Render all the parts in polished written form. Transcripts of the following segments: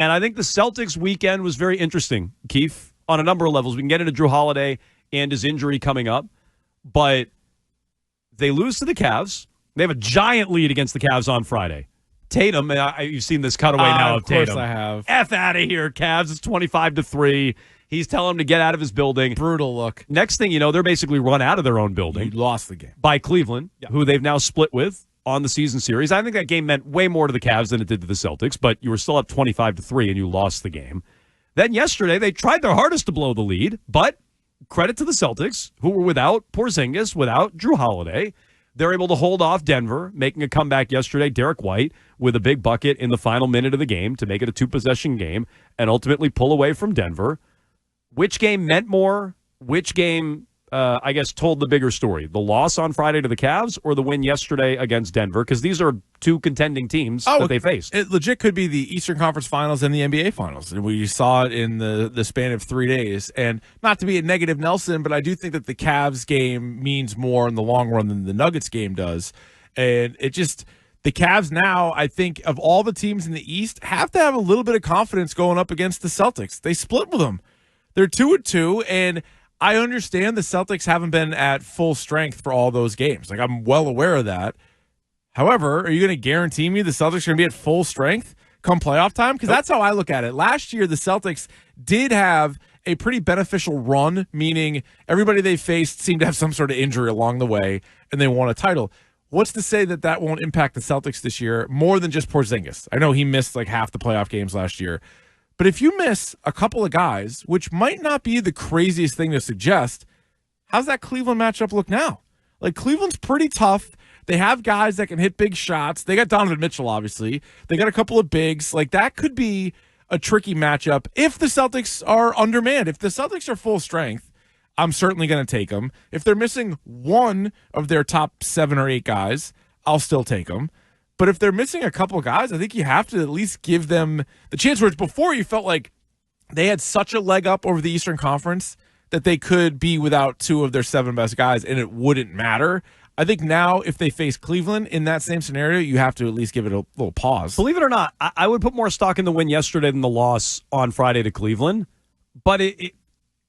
And I think the Celtics weekend was very interesting, Keefe, on a number of levels. We can get into Jrue Holiday and his injury coming up, but they lose to the Cavs. They have a giant lead against the Cavs on Friday. Tatum, you've seen this cutaway now of Tatum. Of course I have. F out of here, Cavs. It's 25-3. He's telling him to get out of his building. Brutal look. Next thing you know, they're basically run out of their own building. You lost the game. By Cleveland, who they've now split with on the season series. I think that game meant way more to the Cavs than it did to the Celtics, but you were still up 25-3 and you lost the game. Then yesterday, they tried their hardest to blow the lead, but credit to the Celtics, who were without Porzingis, without Jrue Holiday. They're able to hold off Denver, making a comeback yesterday. Derek White with a big bucket in the final minute of the game to make it a two-possession game and ultimately pull away from Denver. Which game meant more? Which game, I guess, told the bigger story? The loss on Friday to the Cavs or the win yesterday against Denver? Because these are two contending teams that they faced. It legit could be the Eastern Conference Finals and the NBA Finals. And we saw it in the span of 3 days. And not to be a negative Nelson, but I do think that the Cavs game means more in the long run than the Nuggets game does. And it just... The Cavs now, I think, of all the teams in the East, have to have a little bit of confidence going up against the Celtics. They split with them. They're 2-2, and I understand the Celtics haven't been at full strength for all those games. Like, I'm well aware of that. However, are you going to guarantee me the Celtics are going to be at full strength come playoff time? Because that's how I look at it. Last year, the Celtics did have a pretty beneficial run, meaning everybody they faced seemed to have some sort of injury along the way, and they won a title. What's to say that that won't impact the Celtics this year more than just Porzingis? I know he missed like half the playoff games last year. But if you miss a couple of guys, which might not be the craziest thing to suggest, how's that Cleveland matchup look now? Like, Cleveland's pretty tough. They have guys that can hit big shots. They got Donovan Mitchell, obviously. They got a couple of bigs. Like, that could be a tricky matchup if the Celtics are undermanned. If the Celtics are full strength, I'm certainly going to take them. If they're missing one of their top 7 or 8 guys, I'll still take them. But if they're missing a couple of guys, I think you have to at least give them the chance. Whereas before you felt like they had such a leg up over the Eastern Conference that they could be without 2 of their 7 best guys and it wouldn't matter. I think now if they face Cleveland in that same scenario, you have to at least give it a little pause. Believe it or not, I would put more stock in the win yesterday than the loss on Friday to Cleveland. But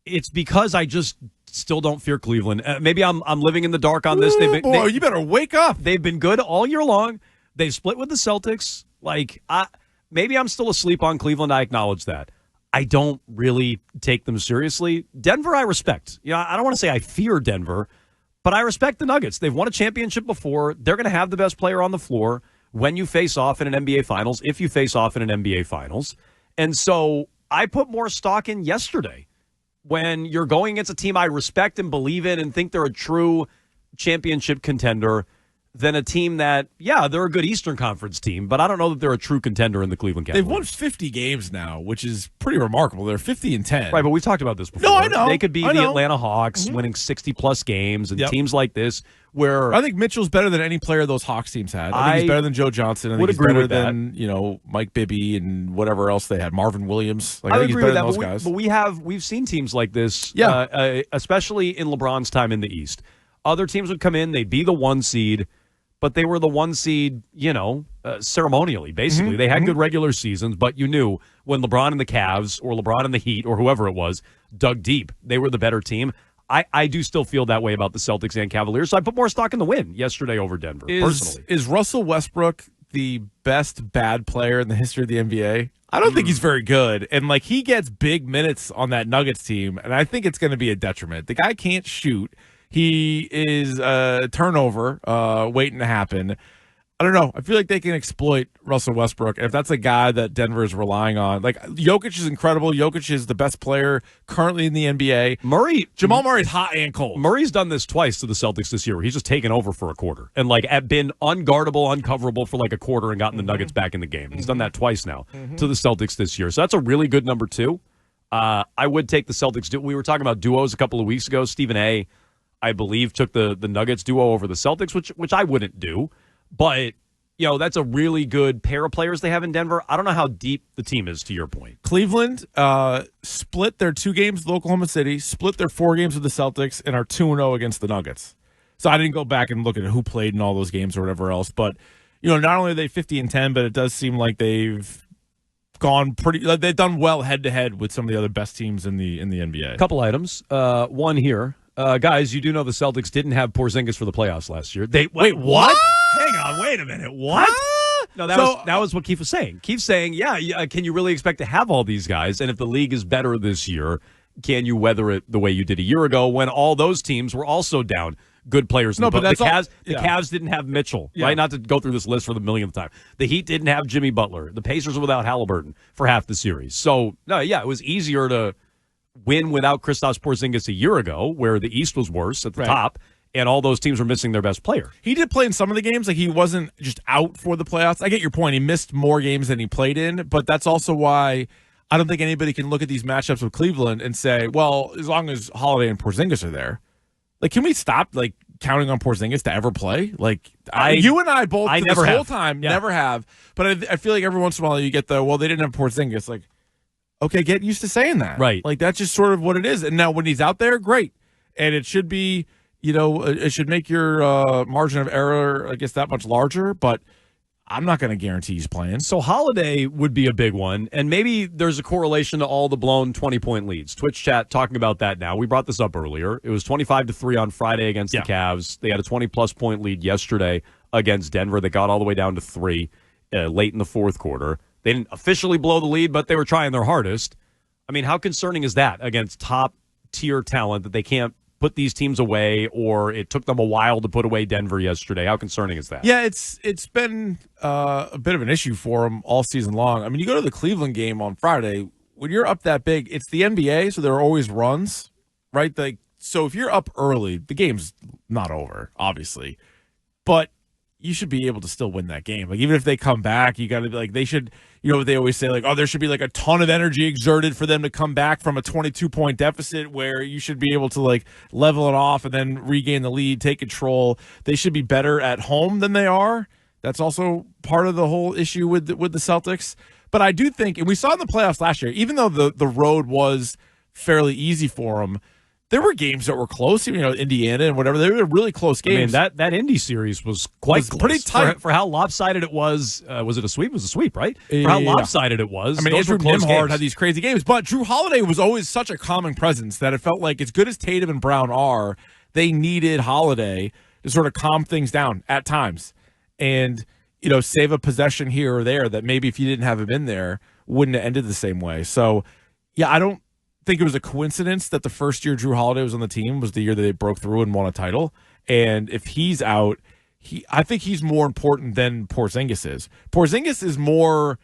it's because I just still don't fear Cleveland. Maybe I'm living in the dark on this. You better wake up. They've been good all year long. They've split with the Celtics. Like, maybe I'm still asleep on Cleveland. I acknowledge that. I don't really take them seriously. Denver, I respect. You know, I don't want to say I fear Denver, but I respect the Nuggets. They've won a championship before. They're going to have the best player on the floor when you face off in an NBA Finals, if you face off in an NBA Finals. And so I put more stock in yesterday when you're going against a team I respect and believe in and think they're a true championship contender than a team that, yeah, they're a good Eastern Conference team, but I don't know that they're a true contender in the Cleveland Cavaliers. They've won 50 games now, which is pretty remarkable. They're 50-10. Right, but we've talked about this before. No, I know. They could be the Atlanta Hawks winning 60-plus games and teams like this where... I think Mitchell's better than any player those Hawks teams had. I think he's better than Joe Johnson. I think he's better than, Mike Bibby and whatever else they had. Marvin Williams. I think he's better than those guys. But we've seen teams like this, especially in LeBron's time in the East. Other teams would come in, they'd be the 1 seed, but they were the 1 seed, ceremonially, basically. They had good regular seasons, but you knew when LeBron and the Cavs or LeBron and the Heat or whoever it was dug deep, they were the better team. I do still feel that way about the Celtics and Cavaliers, so I put more stock in the win yesterday over Denver, personally. Is Russell Westbrook the best bad player in the history of the NBA? I don't think he's very good, and he gets big minutes on that Nuggets team, and I think it's going to be a detriment. The guy can't shoot. He is a turnover waiting to happen. I don't know. I feel like they can exploit Russell Westbrook. And if that's a guy that Denver is relying on, Jokic is incredible. Jokic is the best player currently in the NBA. Jamal Murray's hot and cold. Murray's done this twice to the Celtics this year where he's just taken over for a quarter and been unguardable, uncoverable for a quarter and gotten the Nuggets back in the game. He's done that twice now to the Celtics this year. So that's a really good number 2. I would take the Celtics. We were talking about duos a couple of weeks ago. Stephen A., I believe, took the Nuggets duo over the Celtics, which I wouldn't do. But, that's a really good pair of players they have in Denver. I don't know how deep the team is, to your point. Cleveland split their 2 games with Oklahoma City, split their 4 games with the Celtics, and are 2-0 against the Nuggets. So I didn't go back and look at who played in all those games or whatever else. But, not only are they 50-10, but it does seem like they've gone they've done well head to head with some of the other best teams in the NBA. Couple items. One here. Guys, you do know the Celtics didn't have Porzingis for the playoffs last year. Wait, what? Hang on, wait a minute. What? No, that was what Keefe was saying. Keefe saying, can you really expect to have all these guys? And if the league is better this year, can you weather it the way you did a year ago when all those teams were also down good players? No, but the Cavs didn't have Mitchell, right? Not to go through this list for the millionth time. The Heat didn't have Jimmy Butler. The Pacers were without Halliburton for half the series. So, it was easier to win without Kristaps Porzingis a year ago, where the East was worse at the top, and all those teams were missing their best player. He did play in some of the games. Like, he wasn't just out for the playoffs. I get your point. He missed more games than he played in, but that's also why I don't think anybody can look at these matchups with Cleveland and say, well, as long as Holiday and Porzingis are there. Like, can we stop, counting on Porzingis to ever play? You and I both never whole time never have. But I feel like every once in a while you get they didn't have Porzingis. Like, okay, get used to saying that. Right. Like, that's just sort of what it is. And now when he's out there, great. And it should be, it should make your margin of error, I guess, that much larger. But I'm not going to guarantee he's playing. So Holiday would be a big one, and maybe there's a correlation to all the blown 20-point leads. Twitch chat talking about that now. We brought this up earlier. It was 25-3 on Friday against the Cavs. They had a 20-plus point lead yesterday against Denver. They got all the way down to 3 late in the fourth quarter. They didn't officially blow the lead, but they were trying their hardest. I mean, how concerning is that against top-tier talent that they can't put these teams away, or it took them a while to put away Denver yesterday? How concerning is that? Yeah, it's been a bit of an issue for them all season long. I mean, you go to the Cleveland game on Friday, when you're up that big, it's the NBA, so there are always runs, right? So if you're up early, the game's not over, obviously, but you should be able to still win that game. Like, even if they come back, you got to be they should, what they always say, there should be a ton of energy exerted for them to come back from a 22-point deficit, where you should be able to level it off and then regain the lead, take control. They should be better at home than they are. That's also part of the whole issue with the Celtics. But I do think, and we saw in the playoffs last year, even though the road was fairly easy for them, there were games that were close, Indiana and whatever. They were really close games. I mean, that Indy series was quite close. Pretty tight. For how lopsided it was. Was it a sweep? It was a sweep, right? For how lopsided it was. I mean, Andrew Nimhard had these crazy games. But Jrue Holiday was always such a calming presence that it felt like, as good as Tatum and Brown are, they needed Holiday to sort of calm things down at times. And, save a possession here or there that maybe if you didn't have him in there, wouldn't have ended the same way. So, I don't think it was a coincidence that the first year Jrue Holiday was on the team was the year that they broke through and won a title. And if he's out, I think he's more important than Porzingis is. Porzingis is more,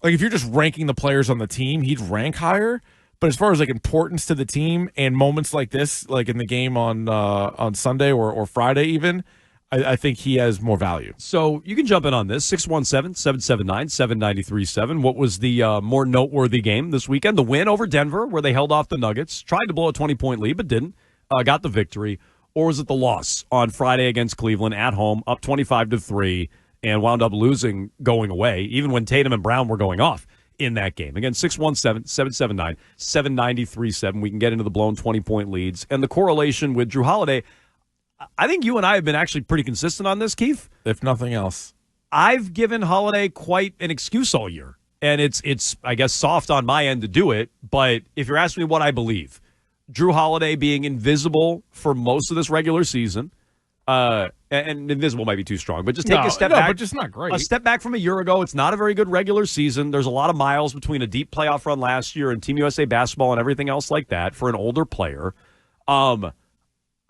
if you're just ranking the players on the team, he'd rank higher. But as far as importance to the team and moments like this, in the game on Sunday or Friday even, I think he has more value. So you can jump in on this. 617-779-7937. What was the more noteworthy game this weekend? The win over Denver, where they held off the Nuggets, tried to blow a 20-point lead, but didn't. Got the victory. Or was it the loss on Friday against Cleveland at home, up 25-3, and wound up losing going away, even when Tatum and Brown were going off in that game? Again, 617-779-7937. We can get into the blown 20-point leads. And the correlation with Jrue Holiday, I think you and I have been actually pretty consistent on this, Keefe. If nothing else. I've given Holiday quite an excuse all year. And it's I guess, soft on my end to do it. But if you're asking me what I believe, Jrue Holiday being invisible for most of this regular season, and invisible might be too strong, but just take a step back. But just not great. A step back from a year ago. It's not a very good regular season. There's a lot of miles between a deep playoff run last year and Team USA basketball and everything else like that for an older player.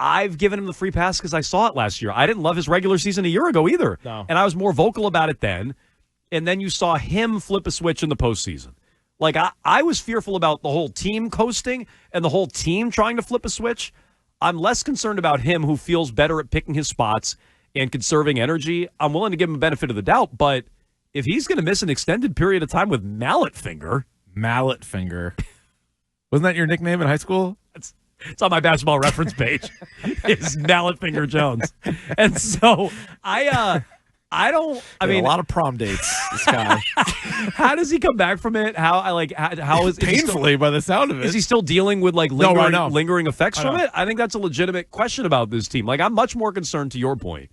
I've given him the free pass because I saw it last year. I didn't love his regular season a year ago either. No. And I was more vocal about it then. And then you saw him flip a switch in the postseason. I was fearful about the whole team coasting and the whole team trying to flip a switch. I'm less concerned about him, who feels better at picking his spots and conserving energy. I'm willing to give him a benefit of the doubt, but if he's going to miss an extended period of time with mallet finger. Wasn't that your nickname in high school? It's on my basketball reference page. It's Mallet Finger Jones. And so I mean, a lot of prom dates, this guy. How does he come back from it? How is painfully, by the sound of it? Is he still dealing with lingering effects from it? I think that's a legitimate question about this team. I'm much more concerned, to your point,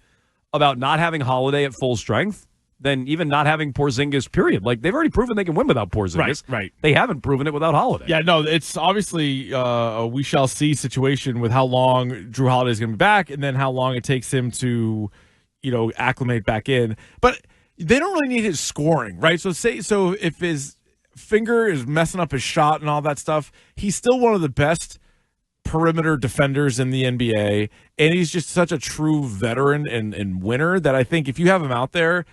about not having Holiday at full strength than even not having Porzingis, period. Like, they've already proven they can win without Porzingis. Right. They haven't proven it without Holiday. Yeah, no, it's obviously a we shall see situation with how long Jrue Holiday is going to be back and then how long it takes him to, acclimate back in. But they don't really need his scoring, right? So if his finger is messing up his shot and all that stuff, he's still one of the best perimeter defenders in the NBA, and he's just such a true veteran and winner that I think if you have him out there,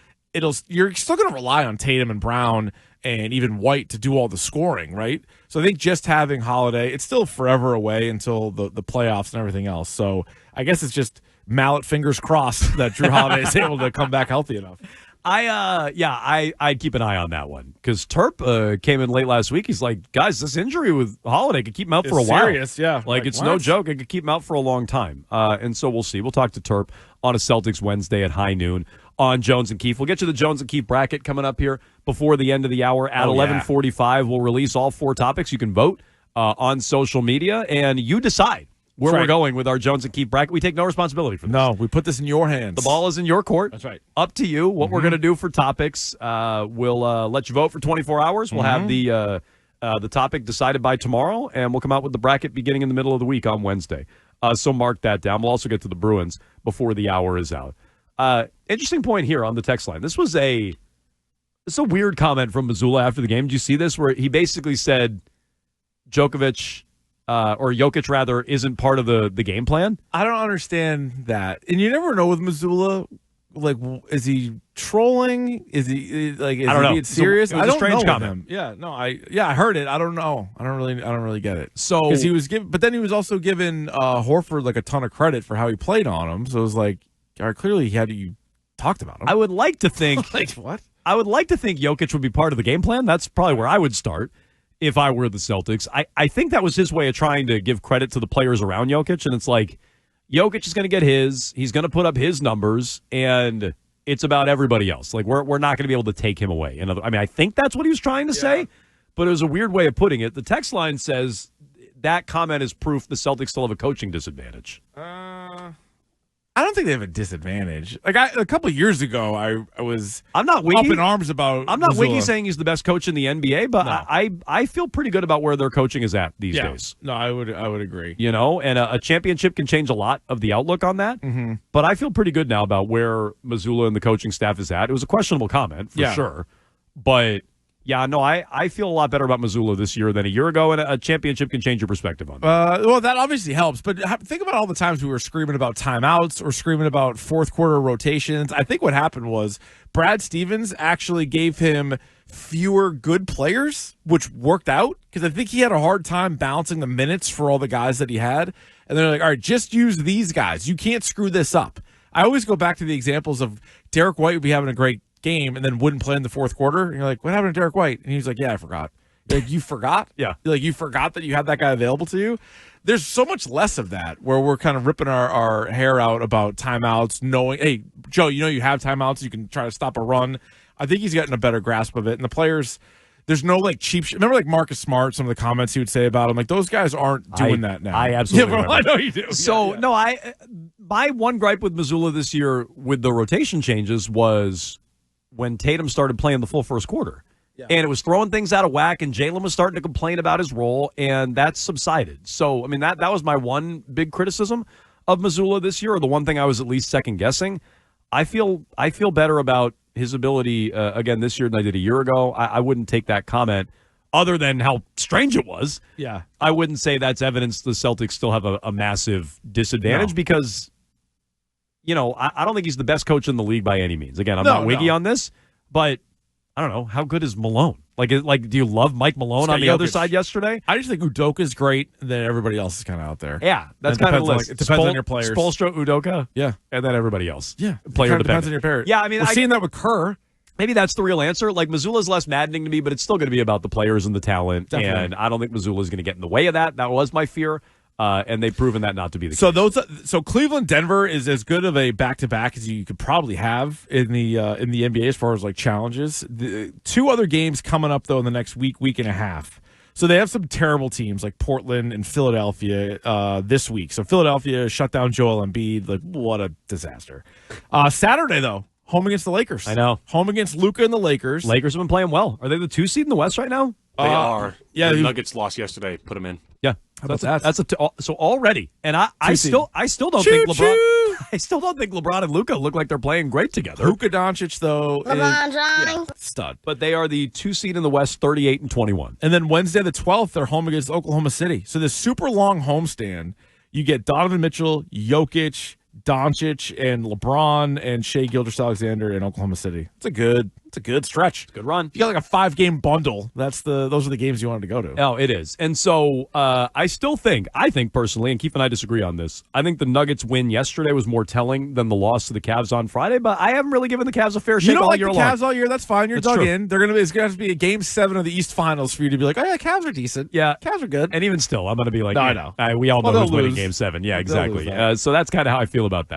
you're still going to rely on Tatum and Brown and even White to do all the scoring, right? So I think just having Holiday, it's still forever away until the playoffs and everything else. So I guess it's just mallet fingers crossed that Jrue Holiday is able to come back healthy enough. I'd keep an eye on that one because Terp came in late last week. He's like, guys, this injury with Holiday could keep him out for a while. Serious, yeah. Like it's no joke. It could keep him out for a long time. And so we'll see. We'll talk to Terp on a Celtics Wednesday at high noon on Jones and Keefe. We'll get you the Jones and Keefe bracket coming up here before the end of the hour at 11:45. We'll release all 4 topics. You can vote on social media, and you decide where we're going with our Jones and Keefe bracket. We take no responsibility for this. No, we put this in your hands. The ball is in your court. That's right. Up to you what we're going to do for topics. We'll let you vote for 24 hours. We'll have the topic decided by tomorrow, and we'll come out with the bracket beginning in the middle of the week on Wednesday. So mark that down. We'll also get to the Bruins before the hour is out. Interesting point here on the text line. This is a weird comment from Mazzulla after the game. Did you see this? Where he basically said Jokic, rather, isn't part of the game plan. I don't understand that. And you never know with Mazzulla. Like, is he trolling? Is he I don't know. Being serious? It was a strange comment. Yeah, no, I heard it. I don't know. I don't really get it. So because he was but then he was also giving Horford like a ton of credit for how he played on him. So it was like, all right, clearly you talked about him. I would like to think like what? I would like to think Jokic would be part of the game plan. That's probably where I would start if I were the Celtics. I think that was his way of trying to give credit to the players around Jokic, and it's like Jokic is going to get he's going to put up his numbers, and it's about everybody else. Like we're not going to be able to take him away. I think that's what he was trying to say, but it was a weird way of putting it. The text line says that comment is proof the Celtics still have a coaching disadvantage. I don't think they have a disadvantage. Like a couple of years ago, I'm not wiki, up in arms about. I'm not Mazzulla. wiki saying he's the best coach in the NBA, but no. I feel pretty good about where their coaching is at these days. No, I would agree. And a championship can change a lot of the outlook on that. Mm-hmm. But I feel pretty good now about where Mazzulla and the coaching staff is at. It was a questionable comment for sure, but. Yeah, no, I feel a lot better about Mazzulla this year than a year ago, and a championship can change your perspective on that. Well, that obviously helps, but think about all the times we were screaming about timeouts or screaming about fourth quarter rotations. I think what happened was Brad Stevens actually gave him fewer good players, which worked out, because I think he had a hard time balancing the minutes for all the guys that he had. And they're like, all right, just use these guys. You can't screw this up. I always go back to the examples of Derek White would be having a great game and then wouldn't play in the fourth quarter. And you're like, what happened to Derek White? And he was like, yeah, I forgot. Like, you forgot? Yeah. Like, you forgot that you had that guy available to you? There's so much less of that where we're kind of ripping our hair out about timeouts, knowing, hey, Joe, you have timeouts. You can try to stop a run. I think he's getting a better grasp of it. And the players, there's no, like, cheap shit. Remember, like, Marcus Smart, some of the comments he would say about him? Like, those guys aren't doing that now. I absolutely remember. I know you do. So, no, my one gripe with Mazzulla this year with the rotation changes was when Tatum started playing the full first quarter. Yeah. And it was throwing things out of whack, and Jalen was starting to complain about his role, and that subsided. So, I mean, that was my one big criticism of Mazzulla this year, or the one thing I was at least second-guessing. I feel better about his ability, again, this year than I did a year ago. I wouldn't take that comment, other than how strange it was. Yeah. I wouldn't say that's evidence the Celtics still have a massive disadvantage because – I don't think he's the best coach in the league by any means. Again, I'm not wiggy on this, but I don't know. How good is Malone? Like, do you love Mike Malone on the other side yesterday? I just think Udoka's great, and then everybody else is kind of out there. Yeah, that's kind of the list. It depends on your players. Spoelstra, Udoka, and then everybody else. Yeah, player depends on your player. Yeah, I mean, we're seeing that with Kerr. Maybe that's the real answer. Like, Mazzulla's less maddening to me, but it's still going to be about the players and the talent. Definitely. And I don't think Mazzulla's going to get in the way of that. That was my fear. And they've proven that not to be the case. So Cleveland Denver is as good of a back-to-back as you could probably have in the NBA as far as like challenges. The two other games coming up though in the next week and a half. So they have some terrible teams like Portland and Philadelphia this week. So Philadelphia shut down Joel Embiid. Like, what a disaster. Saturday though, Home against the Lakers. I know. Home against Luka and the Lakers. Lakers have been playing well. Are they the 2 seed in the West right now? They are. Yeah, The Nuggets lost yesterday. Put them in. Yeah. How about that? So already, and I still don't think LeBron. I still don't think LeBron and Luka look like they're playing great together. Luka Doncic, though, LeBron James. stud. But they are the 2 seed in the West, 38-21. And then Wednesday the 12th, they're home against Oklahoma City. So this super long homestand, you get Donovan Mitchell, Jokic, Doncic, and LeBron and Shai Gilgeous-Alexander in Oklahoma City. It's a good stretch. Good run. If you got like a 5-game bundle, those are the games you wanted to go to. Oh, it is. And so I think personally, and Keefe and I disagree on this, I think the Nuggets win yesterday was more telling than the loss to the Cavs on Friday, but I haven't really given the Cavs a fair shake You don't all like year the long. Cavs all year? That's fine. You're That's dug true. in. It's going to have to be a Game 7 of the East Finals for you to be like, oh, yeah, Cavs are decent. Yeah. Cavs are good. And even still, I'm going to be like, No, I know. We all know Well, who's they'll winning lose. Game 7. Yeah, They'll lose exactly. that. So that's kind of how I feel about that.